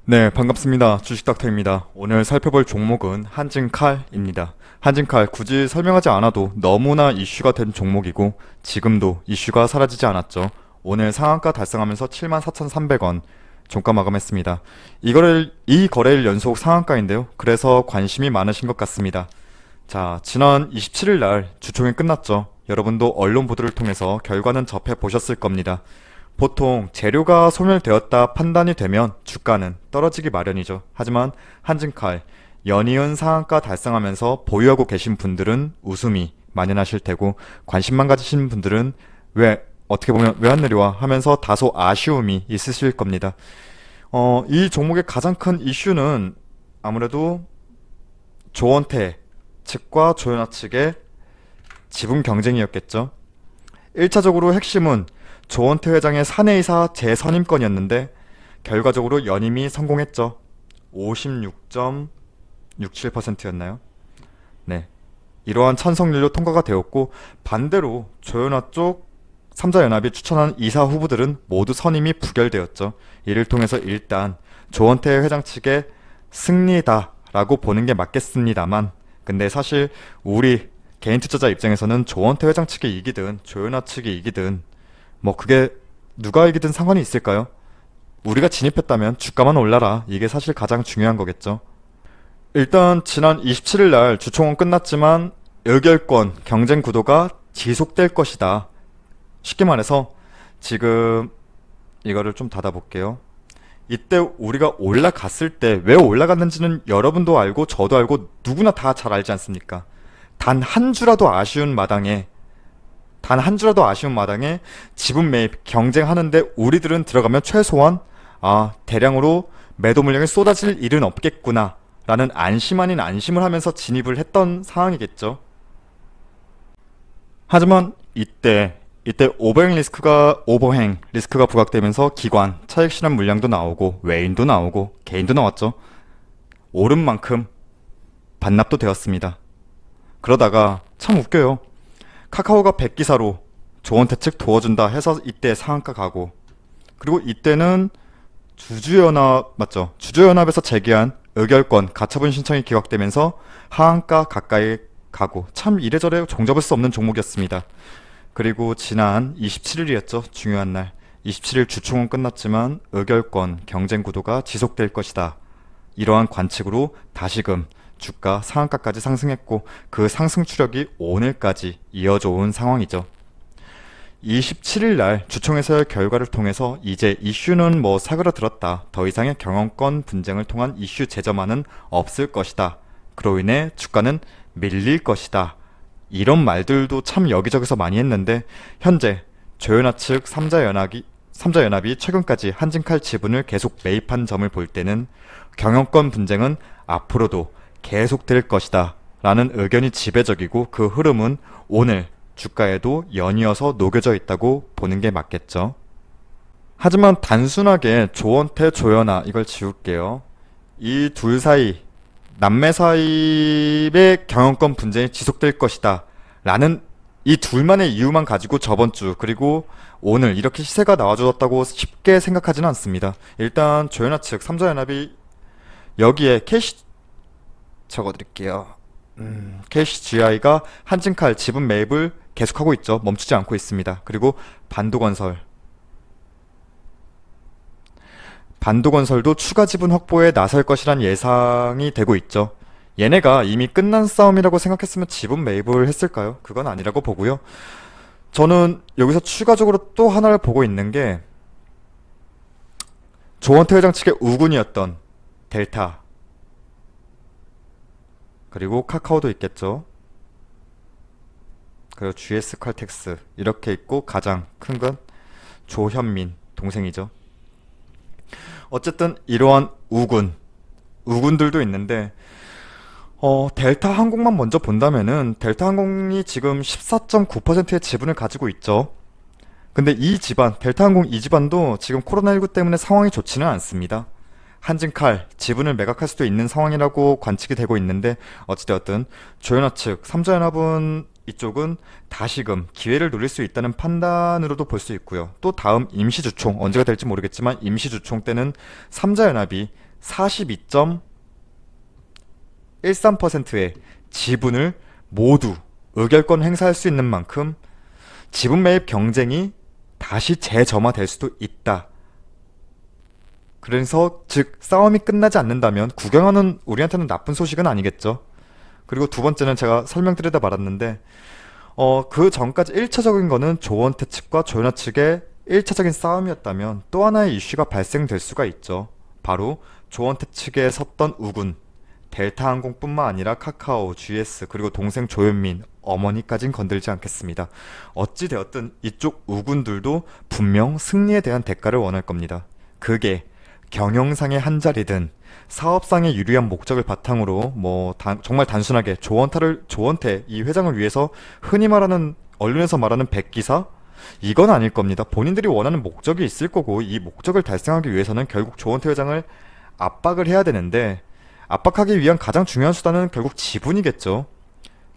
네, 반갑습니다. 주식닥터입니다. 오늘 살펴볼 종목은 한진칼입니다. 한진칼 굳이 설명하지 않아도 너무나 이슈가 된 종목이고 지금도 이슈가 사라지지 않았죠. 오늘 상한가 달성하면서 74,300원 종가 마감했습니다. 이 거래일 연속 상한가인데요. 그래서 관심이 많으신 것 같습니다. 자, 지난 27일 날 주총이 끝났죠. 여러분도 언론 보도를 통해서 결과는 접해 보셨을 겁니다. 보통 재료가 소멸되었다 판단이 되면 주가는 떨어지기 마련이죠. 하지만 한진칼 연이은 상한가 달성하면서 보유하고 계신 분들은 웃음이 만연하실 테고, 관심만 가지신 분들은 어떻게 보면 왜 안 내려와 하면서 다소 아쉬움이 있으실 겁니다. 이 종목의 가장 큰 이슈는 아무래도 조원태 측과 조현아 측의 지분 경쟁이었겠죠. 1차적으로 핵심은 조원태 회장의 사내이사 재선임권이었는데 결과적으로 연임이 성공했죠. 56.67%였나요? 네. 이러한 찬성률로 통과가 되었고, 반대로 조현아 쪽 3자연합이 추천한 이사 후보들은 모두 선임이 부결되었죠. 이를 통해서 일단 조원태 회장 측의 승리다라고 보는 게 맞겠습니다만, 근데 사실 우리 개인 투자자 입장에서는 조원태 회장 측이 이기든 조현아 측이 이기든 뭐 그게 누가 이기든 상관이 있을까요? 우리가 진입했다면 주가만 올라라. 이게 사실 가장 중요한 거겠죠. 일단 지난 27일 날 주총은 끝났지만 의결권 경쟁 구도가 지속될 것이다. 쉽게 말해서 지금 이거를 좀 닫아볼게요. 이때 우리가 올라갔을 때 왜 올라갔는지는 여러분도 알고 저도 알고 누구나 다 잘 알지 않습니까? 단 한 주라도 아쉬운 마당에 지분 매입 경쟁하는데 우리들은 들어가면 최소한 대량으로 매도 물량이 쏟아질 일은 없겠구나 라는 안심 아닌 안심을 하면서 진입을 했던 상황이겠죠. 하지만 이때 오버행 리스크가 부각되면서 기관 차익 실현 물량도 나오고 외인도 나오고 개인도 나왔죠. 오른 만큼 반납도 되었습니다. 그러다가 참 웃겨요. 카카오가 100기사로 조원태 측 도와준다 해서 이때 상한가 가고, 그리고 이때는 주주연합에서 제기한 의결권 가처분 신청이 기각되면서 하한가 가까이 가고, 참 이래저래 종잡을 수 없는 종목이었습니다. 그리고 지난 27일이었죠. 중요한 날 27일 주총은 끝났지만 의결권 경쟁 구도가 지속될 것이다. 이러한 관측으로 다시금 주가 상한가까지 상승했고, 그 상승 추력이 오늘까지 이어져 온 상황이죠. 27일 날 주총에서의 결과를 통해서 이제 이슈는 사그라들었다. 더 이상의 경영권 분쟁을 통한 이슈 재점화는 없을 것이다. 그로 인해 주가는 밀릴 것이다. 이런 말들도 참 여기저기서 많이 했는데, 현재 조현아 측 3자연합이 최근까지 한진칼 지분을 계속 매입한 점을 볼 때는 경영권 분쟁은 앞으로도 계속될 것이다 라는 의견이 지배적이고, 그 흐름은 오늘 주가에도 연이어서 녹여져 있다고 보는 게 맞겠죠. 하지만 단순하게 조원태, 조현아 이걸 지울게요. 이 둘 사이, 남매 사이의 경영권 분쟁이 지속될 것이다 라는 이 둘만의 이유만 가지고 저번 주 그리고 오늘 이렇게 시세가 나와줬다고 쉽게 생각하지는 않습니다. 일단 조현아 측 3자연합이 여기에 적어드릴게요. KCGI가 한진칼 지분 매입을 계속하고 있죠. 멈추지 않고 있습니다. 그리고 반도건설도 추가 지분 확보에 나설 것이란 예상이 되고 있죠. 얘네가 이미 끝난 싸움이라고 생각했으면 지분 매입을 했을까요? 그건 아니라고 보고요. 저는 여기서 추가적으로 또 하나를 보고 있는 게, 조원태 회장 측의 우군이었던 델타, 그리고 카카오도 있겠죠. 그리고 GS칼텍스 이렇게 있고, 가장 큰 건 조현민 동생이죠. 어쨌든 이러한 우군들도 있는데, 델타항공만 먼저 본다면은 델타항공이 지금 14.9%의 지분을 가지고 있죠. 근데 델타항공 이 집안도 지금 코로나19 때문에 상황이 좋지는 않습니다. 한진칼 지분을 매각할 수도 있는 상황이라고 관측이 되고 있는데, 어찌되었든 조현아 측 3자연합은 이쪽은 다시금 기회를 노릴 수 있다는 판단으로도 볼 수 있고요. 또 다음 임시주총, 언제가 될지 모르겠지만 임시주총 때는 3자연합이 42.13%의 지분을 모두 의결권 행사할 수 있는 만큼 지분 매입 경쟁이 다시 재점화될 수도 있다. 그래서 즉 싸움이 끝나지 않는다면 구경하는 우리한테는 나쁜 소식은 아니겠죠. 그리고 두 번째는 제가 설명드리다 말았는데 그 전까지 1차적인 거는 조원태 측과 조현아 측의 1차적인 싸움이었다면 또 하나의 이슈가 발생될 수가 있죠. 바로 조원태 측에 섰던 우군, 델타항공뿐만 아니라 카카오, GS, 그리고 동생 조현민, 어머니까진 건들지 않겠습니다. 어찌되었든 이쪽 우군들도 분명 승리에 대한 대가를 원할 겁니다. 그게 경영상의 한자리든 사업상의 유리한 목적을 바탕으로 정말 단순하게 조원태 이 회장을 위해서 흔히 말하는 언론에서 말하는 백기사 이건 아닐 겁니다. 본인들이 원하는 목적이 있을 거고 이 목적을 달성하기 위해서는 결국 조원태 회장을 압박을 해야 되는데 압박하기 위한 가장 중요한 수단은 결국 지분이겠죠.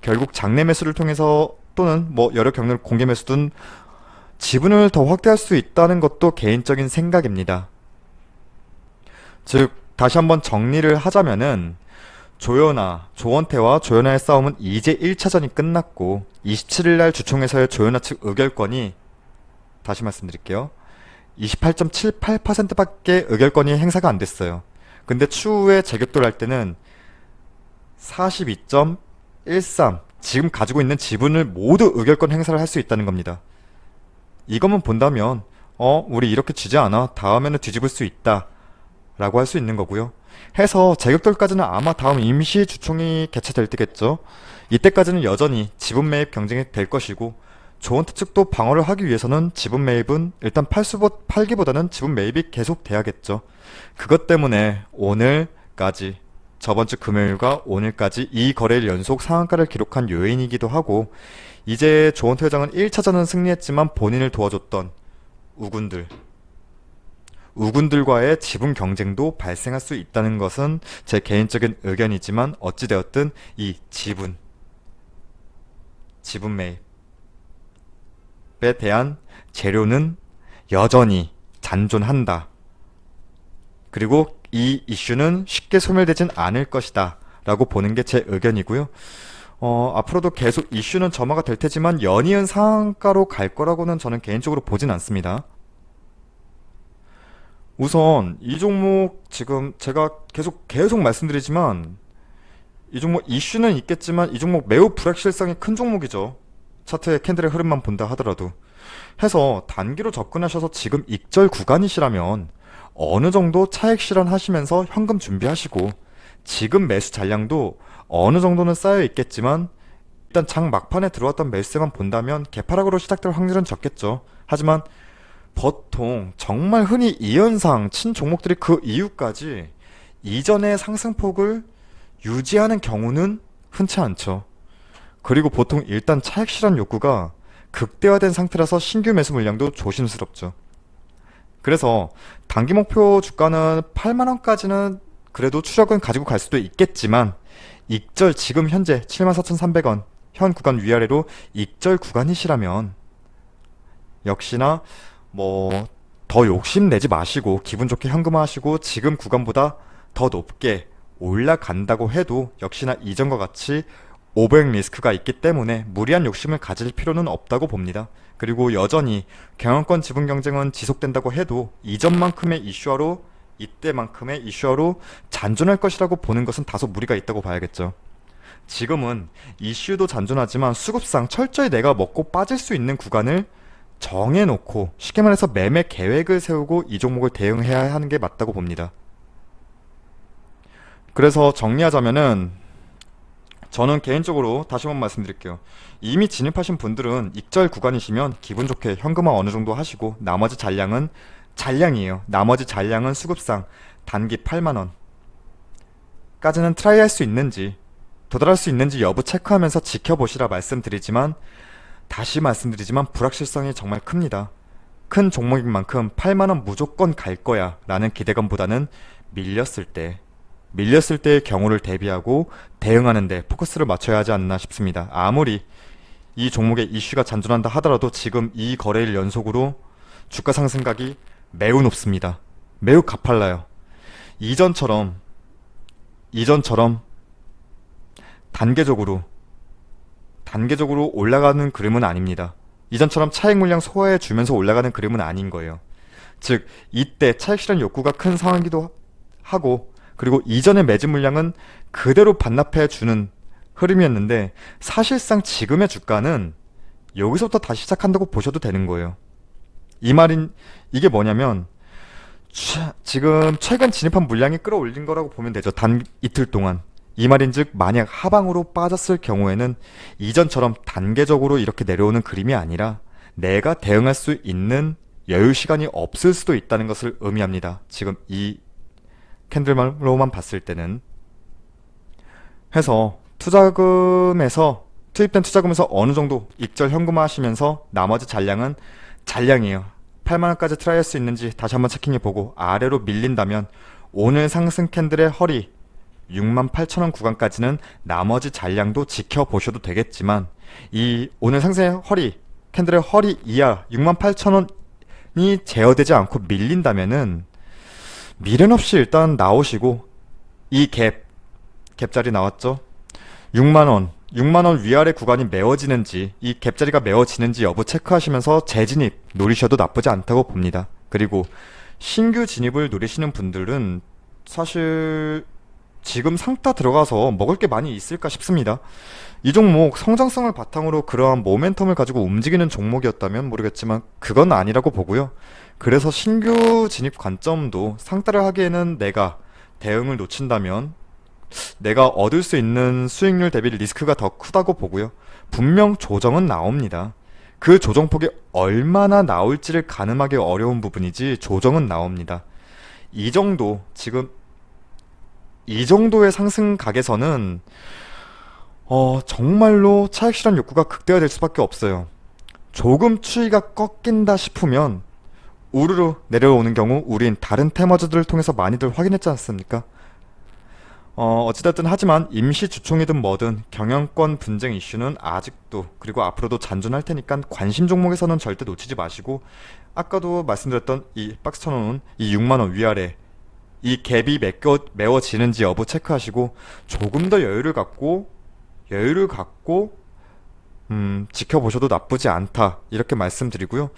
결국 장내 매수를 통해서 또는 여러 경로 공개 매수든 지분을 더 확대할 수 있다는 것도 개인적인 생각입니다. 즉 다시 한번 정리를 하자면은 조원태와 조현아의 싸움은 이제 1차전이 끝났고 27일날 주총에서의 조현아 측 의결권이 다시 말씀드릴게요. 28.78%밖에 의결권이 행사가 안 됐어요. 근데 추후에 재격돌 할 때는 42.13 지금 가지고 있는 지분을 모두 의결권 행사를 할 수 있다는 겁니다. 이것만 본다면 우리 이렇게 지지 않아 다음에는 뒤집을 수 있다 라고 할 수 있는 거고요. 해서 재격돌까지는 아마 다음 임시 주총이 개최될 때겠죠. 이때까지는 여전히 지분 매입 경쟁이 될 것이고 조원태 측도 방어를 하기 위해서는 지분 매입은 일단 팔기보다는 지분 매입이 계속 돼야겠죠. 그것 때문에 오늘까지 저번주 금요일과 오늘까지 이 거래일 연속 상한가를 기록한 요인이기도 하고 이제 조원태 회장은 1차전은 승리했지만 본인을 도와줬던 우군들과의 지분 경쟁도 발생할 수 있다는 것은 제 개인적인 의견이지만 어찌되었든 이 지분 매입에 대한 재료는 여전히 잔존한다. 그리고 이 이슈는 쉽게 소멸되진 않을 것이다 라고 보는 게 제 의견이고요. 앞으로도 계속 이슈는 점화가 될 테지만 연이은 상한가로 갈 거라고는 저는 개인적으로 보진 않습니다. 우선 이 종목 지금 제가 계속 말씀드리지만 이 종목 이슈는 있겠지만 이 종목 매우 불확실성이 큰 종목이죠. 차트의 캔들의 흐름만 본다 하더라도. 해서 단기로 접근하셔서 지금 익절 구간이시라면 어느 정도 차익 실현하시면서 현금 준비하시고 지금 매수 잔량도 어느 정도는 쌓여 있겠지만 일단 장 막판에 들어왔던 매수세만 본다면 개파락으로 시작될 확률은 적겠죠. 하지만 보통 정말 흔히 이현상 친 종목들이 그 이후까지 이전의 상승폭을 유지하는 경우는 흔치 않죠. 그리고 보통 일단 차익 실현 욕구가 극대화된 상태라서 신규 매수 물량도 조심스럽죠. 그래서 단기 목표 주가는 8만원까지는 그래도 추력은 가지고 갈 수도 있겠지만 익절 지금 현재 74,300원 현 구간 위아래로 익절 구간이시라면 역시나 더 욕심내지 마시고 기분 좋게 현금화하시고 지금 구간보다 더 높게 올라간다고 해도 역시나 이전과 같이 오버행 리스크가 있기 때문에 무리한 욕심을 가질 필요는 없다고 봅니다. 그리고 여전히 경영권 지분 경쟁은 지속된다고 해도 이전만큼의 이때만큼의 이슈화로 잔존할 것이라고 보는 것은 다소 무리가 있다고 봐야겠죠. 지금은 이슈도 잔존하지만 수급상 철저히 내가 먹고 빠질 수 있는 구간을 정해놓고 쉽게 말해서 매매 계획을 세우고 이 종목을 대응해야 하는 게 맞다고 봅니다. 그래서 정리하자면은 저는 개인적으로 다시 한번 말씀드릴게요. 이미 진입하신 분들은 익절 구간이시면 기분 좋게 현금화 어느 정도 하시고 나머지 잔량은 잔량이에요. 나머지 잔량은 수급상 단기 8만원 까지는 트라이 할 수 있는지 도달할 수 있는지 여부 체크하면서 지켜보시라 말씀드리지만 다시 말씀드리지만 불확실성이 정말 큽니다. 큰 종목인 만큼 8만원 무조건 갈 거야 라는 기대감보다는 밀렸을 때의 경우를 대비하고 대응하는데 포커스를 맞춰야 하지 않나 싶습니다. 아무리 이 종목의 이슈가 잔존한다 하더라도 지금 이 거래일 연속으로 주가 상승각이 매우 높습니다. 매우 가팔라요. 이전처럼 이전처럼 단계적으로 올라가는 그림은 아닙니다. 이전처럼 차익 물량 소화해 주면서 올라가는 그림은 아닌 거예요. 즉 이때 차익 실현 욕구가 큰 상황이기도 하고, 그리고 이전의 매집 물량은 그대로 반납해 주는 흐름이었는데, 사실상 지금의 주가는 여기서부터 다시 시작한다고 보셔도 되는 거예요. 이게 뭐냐면 지금 최근 진입한 물량이 끌어올린 거라고 보면 되죠. 단 이틀 동안. 이 말인즉 만약 하방으로 빠졌을 경우에는 이전처럼 단계적으로 이렇게 내려오는 그림이 아니라 내가 대응할 수 있는 여유 시간이 없을 수도 있다는 것을 의미합니다. 지금 이 캔들만로만 봤을 때는. 해서 투입된 투자금에서 어느 정도 익절 현금화 하시면서 나머지 잔량이에요. 8만원까지 트라이 할 수 있는지 다시 한번 체킹해보고, 아래로 밀린다면 오늘 상승 캔들의 허리 68,000원 구간까지는 나머지 잔량도 지켜보셔도 되겠지만, 이 오늘 상승의 허리, 캔들의 허리 이하 68,000원이 제어되지 않고 밀린다면은 미련 없이 일단 나오시고, 이 갭자리 나왔죠? 6만원 위아래 구간이 메워지는지, 이 갭자리가 메워지는지 여부 체크하시면서 재진입 노리셔도 나쁘지 않다고 봅니다. 그리고 신규 진입을 노리시는 분들은 사실 지금 상따 들어가서 먹을 게 많이 있을까 싶습니다. 이 종목 성장성을 바탕으로 그러한 모멘텀을 가지고 움직이는 종목이었다면 모르겠지만 그건 아니라고 보고요. 그래서 신규 진입 관점도 상따를 하기에는 내가 대응을 놓친다면 내가 얻을 수 있는 수익률 대비 리스크가 더 크다고 보고요. 분명 조정은 나옵니다. 그 조정폭이 얼마나 나올지를 가늠하기 어려운 부분이지 조정은 나옵니다. 지금 이 정도의 상승 각에서는 정말로 차익 실현 욕구가 극대화될 수밖에 없어요. 조금 추이가 꺾인다 싶으면 우르르 내려오는 경우 우린 다른 테마주들을 통해서 많이들 확인했지 않습니까? 어찌됐든 하지만 임시 주총이든 뭐든 경영권 분쟁 이슈는 아직도 그리고 앞으로도 잔존할 테니까 관심 종목에서는 절대 놓치지 마시고, 아까도 말씀드렸던 이 박스 쳐놓은 이 6만원 위아래 이 갭이 메워지는지 여부 체크하시고 조금 더 여유를 갖고 지켜보셔도 나쁘지 않다, 이렇게 말씀드리고요.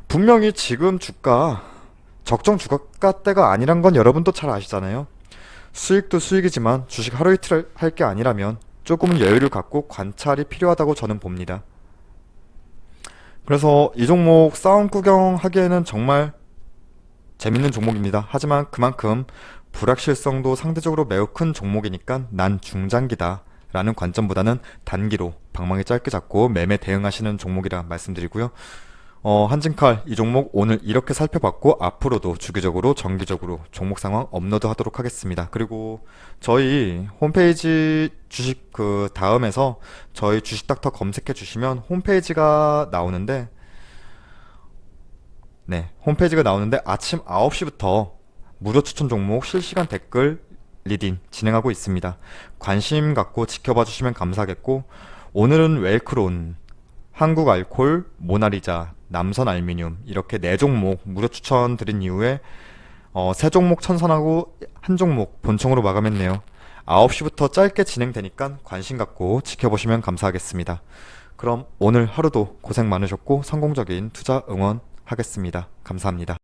분명히 지금 주가 적정 주가 때가 아니란 건 여러분도 잘 아시잖아요. 수익도 수익이지만 주식 하루 이틀 할 게 아니라면 조금은 여유를 갖고 관찰이 필요하다고 저는 봅니다. 그래서 이 종목 싸움 구경하기에는 정말 재밌는 종목입니다. 하지만 그만큼 불확실성도 상대적으로 매우 큰 종목이니까 난 중장기다 라는 관점보다는 단기로 방망이 짧게 잡고 매매 대응하시는 종목이라 말씀드리고요. 한진칼 이 종목 오늘 이렇게 살펴봤고, 앞으로도 주기적으로 정기적으로 종목 상황 업로드 하도록 하겠습니다. 그리고 저희 홈페이지 주식 다음에서 저희 주식닥터 검색해 주시면 홈페이지가 나오는데, 아침 9시부터 무료 추천 종목 실시간 댓글 리딩 진행하고 있습니다. 관심 갖고 지켜봐 주시면 감사하겠고, 오늘은 웰크론, 한국알콜, 모나리자, 남선알미늄 이렇게 4종목 무료 추천 드린 이후에 3종목 천선하고 1종목 본청으로 마감했네요. 9시부터 짧게 진행되니까 관심 갖고 지켜보시면 감사하겠습니다. 그럼 오늘 하루도 고생 많으셨고 성공적인 투자 응원하겠습니다. 감사합니다.